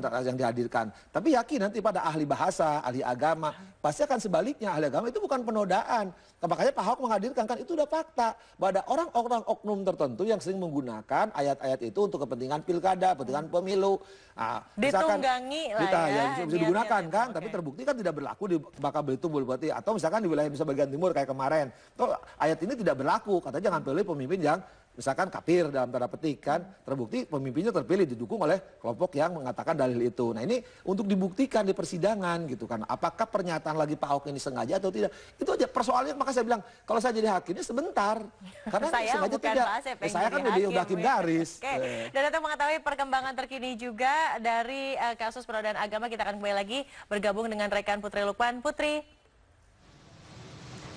kan yang dihadirkan. Tapi yakin nanti pada ahli bahasa, ahli agama, pasti akan sebaliknya. Ahli agama itu bukan penodaan. Makanya Pak Ahok menghadirkan, kan itu udah fakta. Bahwa ada orang-orang oknum tertentu yang sering menggunakan ayat-ayat itu untuk kepentingan pilkada, kepentingan pemilu. Nah, ditunggangi lah ya. Bisa digunakan kan, tapi terbukti kan tidak berlaku di Belitung berarti. Atau misalkan di wilayah Indonesia bagian timur kayak kemarin. Tuh, ayat ini tidak berlaku, katanya jangan pilih pemimpin yang misalkan kafir dalam tanda petik kan, terbukti pemimpinnya terpilih didukung oleh kelompok yang mengatakan dalil itu. Nah ini untuk dibuktikan di persidangan gitu kan, apakah pernyataan lagi Pak Ahok ini sengaja atau tidak, itu aja persoalannya. Maka saya bilang kalau saya jadi hakimnya sebentar, karena saya sengaja tidak, saya kan udah hakim garis. Dan untuk mengetahui perkembangan terkini juga dari kasus penodaan agama, kita akan kembali lagi bergabung dengan rekan Putri Lukman.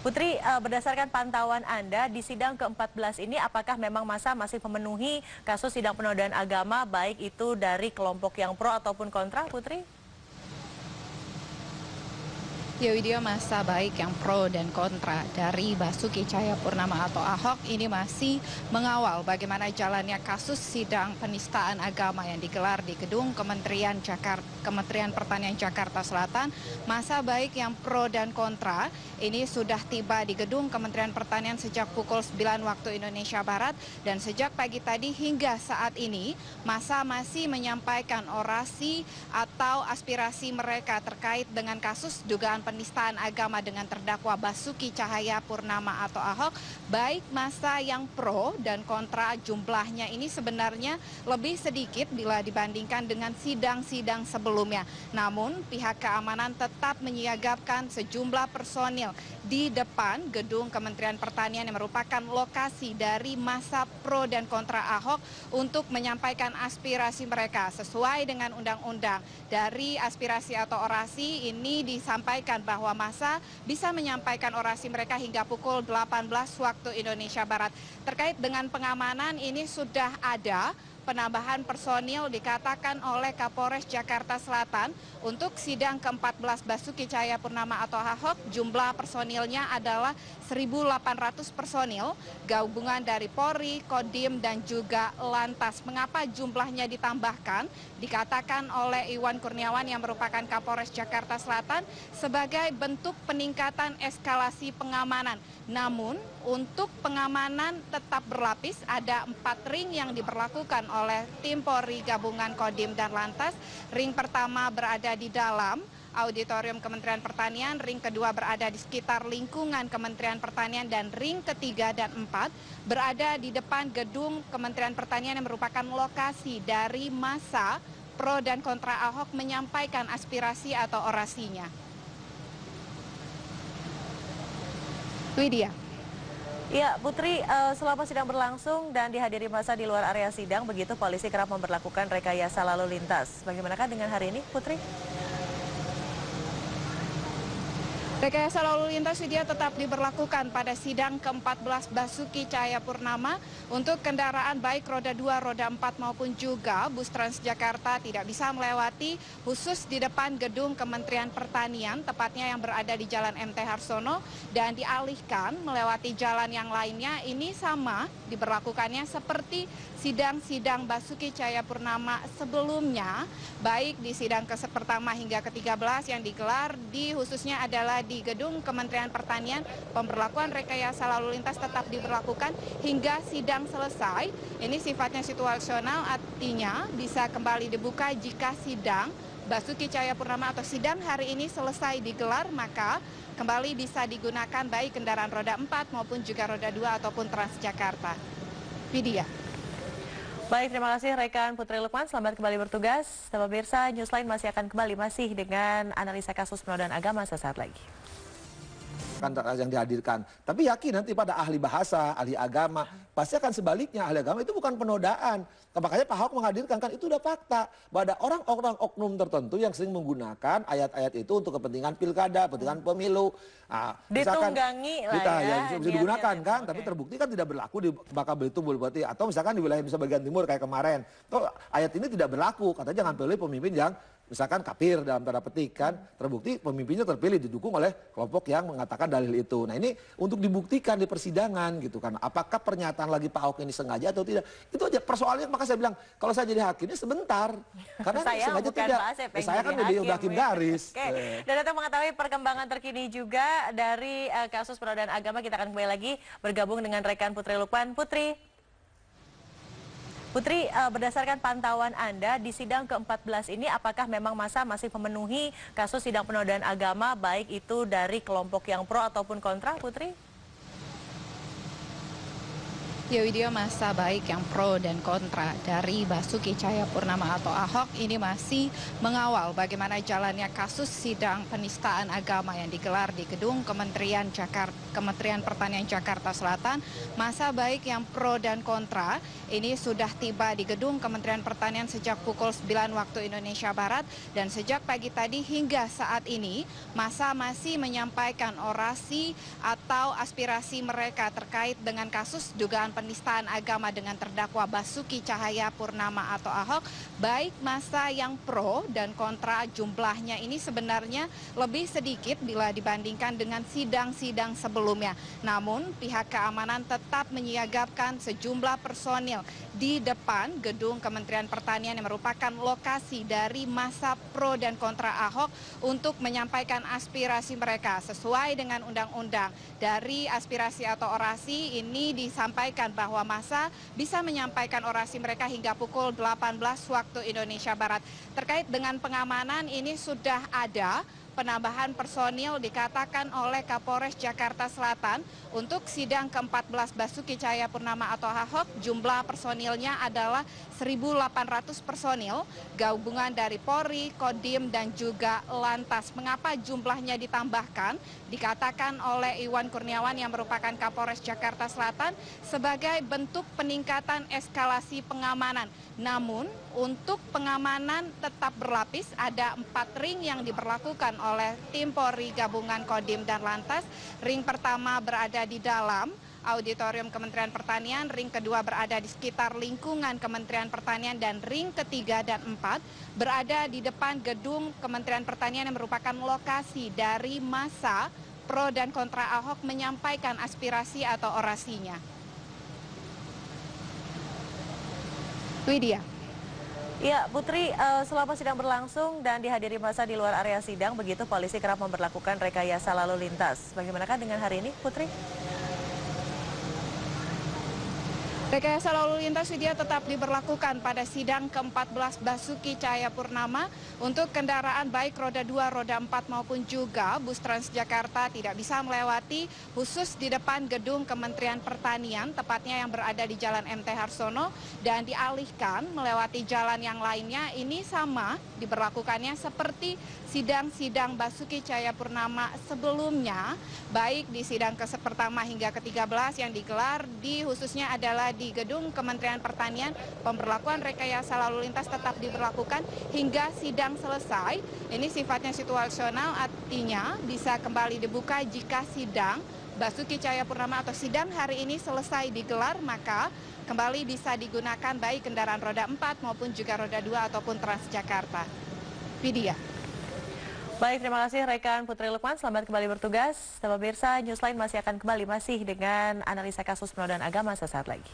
Putri, berdasarkan pantauan Anda di sidang ke-14 ini, apakah memang massa masih memenuhi kasus sidang penodaan agama, baik itu dari kelompok yang pro ataupun kontra, Putri? Ya Widya, massa baik yang pro dan kontra dari Basuki Cahayapurnama atau Ahok ini masih mengawal bagaimana jalannya kasus sidang penistaan agama yang digelar di gedung Kementerian Pertanian Jakarta Selatan. Massa baik yang pro dan kontra ini sudah tiba di gedung Kementerian Pertanian sejak pukul 9 waktu Indonesia Barat, dan sejak pagi tadi hingga saat ini massa masih menyampaikan orasi atau aspirasi mereka terkait dengan kasus dugaan penistaan agama dengan terdakwa Basuki Cahayapurnama atau Ahok. Baik massa yang pro dan kontra, jumlahnya ini sebenarnya lebih sedikit bila dibandingkan dengan sidang-sidang sebelumnya. Namun pihak keamanan tetap menyiagakan sejumlah personil di depan gedung Kementerian Pertanian yang merupakan lokasi dari massa pro dan kontra Ahok untuk menyampaikan aspirasi mereka sesuai dengan undang-undang. Dari aspirasi atau orasi ini disampaikan bahwa massa bisa menyampaikan orasi mereka hingga pukul 18 waktu Indonesia Barat. Terkait dengan pengamanan ini sudah ada penambahan personil dikatakan oleh Kapolres Jakarta Selatan untuk sidang ke-14 Basuki Cahayapurnama atau Ahok. Jumlah personilnya adalah 1.800 personil gabungan dari Polri, Kodim, dan juga Lantas. Mengapa jumlahnya ditambahkan? Dikatakan oleh Iwan Kurniawan yang merupakan Kapolres Jakarta Selatan sebagai bentuk peningkatan eskalasi pengamanan. Namun untuk pengamanan tetap berlapis, ada 4 ring yang diberlakukan oleh tim Polri gabungan Kodim dan Lantas. Ring pertama berada di dalam auditorium Kementerian Pertanian, ring kedua berada di sekitar lingkungan Kementerian Pertanian, dan ring ketiga dan 4 berada di depan gedung Kementerian Pertanian yang merupakan lokasi dari massa pro dan kontra Ahok menyampaikan aspirasi atau orasinya. Widya. Ya, Putri, selama sidang berlangsung dan dihadiri massa di luar area sidang, begitu polisi kerap memperlakukan rekayasa lalu lintas. Bagaimanakah dengan hari ini, Putri? Rekayasa lalu lintas Widya tetap diberlakukan pada sidang ke-14 Basuki Cahayapurnama untuk kendaraan baik roda 2, roda 4 maupun juga bus Transjakarta tidak bisa melewati khusus di depan gedung Kementerian Pertanian, tepatnya yang berada di Jalan MT Harsono, dan dialihkan melewati jalan yang lainnya. Ini sama diberlakukannya seperti sidang-sidang Basuki Cahayapurnama sebelumnya, baik di sidang pertama hingga ke-13 yang digelar di khususnya adalah di gedung Kementerian Pertanian. Pemberlakuan rekayasa lalu lintas tetap diberlakukan hingga sidang selesai. Ini sifatnya situasional, artinya bisa kembali dibuka jika sidang Basuki Cahayapurnama atau sidang hari ini selesai digelar, maka kembali bisa digunakan baik kendaraan roda 4 maupun juga roda 2 ataupun Transjakarta. Widya. Baik, terima kasih rekan Putri Lukman, selamat kembali bertugas. Dan pemirsa, Newsline masih akan kembali dengan analisa kasus penodaan agama sesaat lagi. Kan yang dihadirkan, tapi yakin nanti pada ahli bahasa, ahli agama, pasti akan sebaliknya. Ahli agama itu bukan penodaan. Makanya Pak Ahok menghadirkan, kan itu udah fakta. Bahwa ada orang-orang oknum tertentu yang sering menggunakan ayat-ayat itu untuk kepentingan pilkada, kepentingan pemilu. Nah, ditunggangi lah ya. Bisa digunakan kan, tapi terbukti kan tidak berlaku di Belitung berarti. Atau misalkan di wilayah Indonesia bagian timur kayak kemarin. Tuh, ayat ini tidak berlaku, katanya jangan pilih pemimpin yang misalkan kafir dalam tanda petik kan, terbukti pemimpinnya terpilih didukung oleh kelompok yang mengatakan dalil itu. Nah ini untuk dibuktikan di persidangan gitu kan. Apakah pernyataan lagi Pak Ahok ini sengaja atau tidak? Itu aja persoalannya. Maka saya bilang kalau saya jadi hakimnya sebentar. Karena saya sengaja bukan tidak. bahas, Saya kan udah hakim garis. Oke. Dan untuk mengetahui perkembangan terkini juga dari kasus penodaan agama, kita akan kembali lagi bergabung dengan rekan Putri Lukman. Putri, berdasarkan pantauan Anda di sidang ke-14 ini, apakah memang massa masih memenuhi kasus sidang penodaan agama, baik itu dari kelompok yang pro ataupun kontra, Putri? Ya Widya, masa baik yang pro dan kontra dari Basuki Cahayapurnama atau Ahok ini masih mengawal bagaimana jalannya kasus sidang penistaan agama yang digelar di gedung Kementerian Pertanian Jakarta Selatan. Masa baik yang pro dan kontra ini sudah tiba di gedung Kementerian Pertanian sejak pukul 9 waktu Indonesia Barat, dan sejak pagi tadi hingga saat ini masa masih menyampaikan orasi atau aspirasi mereka terkait dengan kasus dugaan penistaan agama dengan terdakwa Basuki Cahayapurnama atau Ahok. Baik massa yang pro dan kontra, jumlahnya ini sebenarnya lebih sedikit bila dibandingkan dengan sidang-sidang sebelumnya. Namun pihak keamanan tetap menyiagakan sejumlah personil di depan gedung Kementerian Pertanian yang merupakan lokasi dari massa pro dan kontra Ahok untuk menyampaikan aspirasi mereka sesuai dengan undang-undang. Dari aspirasi atau orasi ini disampaikan bahwa massa bisa menyampaikan orasi mereka hingga pukul 18 waktu Indonesia Barat. Terkait dengan pengamanan ini sudah ada penambahan personil dikatakan oleh Kapolres Jakarta Selatan untuk sidang ke-14 Basuki Cahayapurnama atau Ahok. Jumlah personilnya adalah 1.800 personil gabungan dari Polri, Kodim, dan juga Lantas. Mengapa jumlahnya ditambahkan? Dikatakan oleh Iwan Kurniawan yang merupakan Kapolres Jakarta Selatan sebagai bentuk peningkatan eskalasi pengamanan. Namun untuk pengamanan tetap berlapis, ada 4 ring yang diberlakukan oleh tim Polri gabungan Kodim dan Lantas. Ring pertama berada di dalam auditorium Kementerian Pertanian, ring kedua berada di sekitar lingkungan Kementerian Pertanian, dan ring ketiga dan 4 berada di depan gedung Kementerian Pertanian yang merupakan lokasi dari massa pro dan kontra Ahok menyampaikan aspirasi atau orasinya. Widya. Ya, Putri, selama sidang berlangsung dan dihadiri massa di luar area sidang, begitu polisi kerap memberlakukan rekayasa lalu lintas. Bagaimanakah dengan hari ini, Putri? Rekayasa lalu lintas Widya tetap diberlakukan pada sidang ke-14 Basuki Cahayapurnama untuk kendaraan baik roda 2, roda 4 maupun juga bus Transjakarta tidak bisa melewati khusus di depan gedung Kementerian Pertanian, tepatnya yang berada di Jalan MT Harsono, dan dialihkan melewati jalan yang lainnya. Ini sama diberlakukannya seperti sidang-sidang Basuki Cahayapurnama sebelumnya, baik di sidang pertama hingga ke-13 yang digelar di khususnya adalah di gedung Kementerian Pertanian. Pemberlakuan rekayasa lalu lintas tetap diberlakukan hingga sidang selesai. Ini sifatnya situasional, artinya bisa kembali dibuka jika sidang Basuki Cahayapurnama atau sidang hari ini selesai digelar, maka kembali bisa digunakan baik kendaraan roda 4 maupun juga roda 2 ataupun Transjakarta. Widya. Baik, terima kasih rekan Putri Lukman. Selamat kembali bertugas. Dan pemirsa, Newsline masih akan kembali dengan analisa kasus penodaan agama sesaat lagi.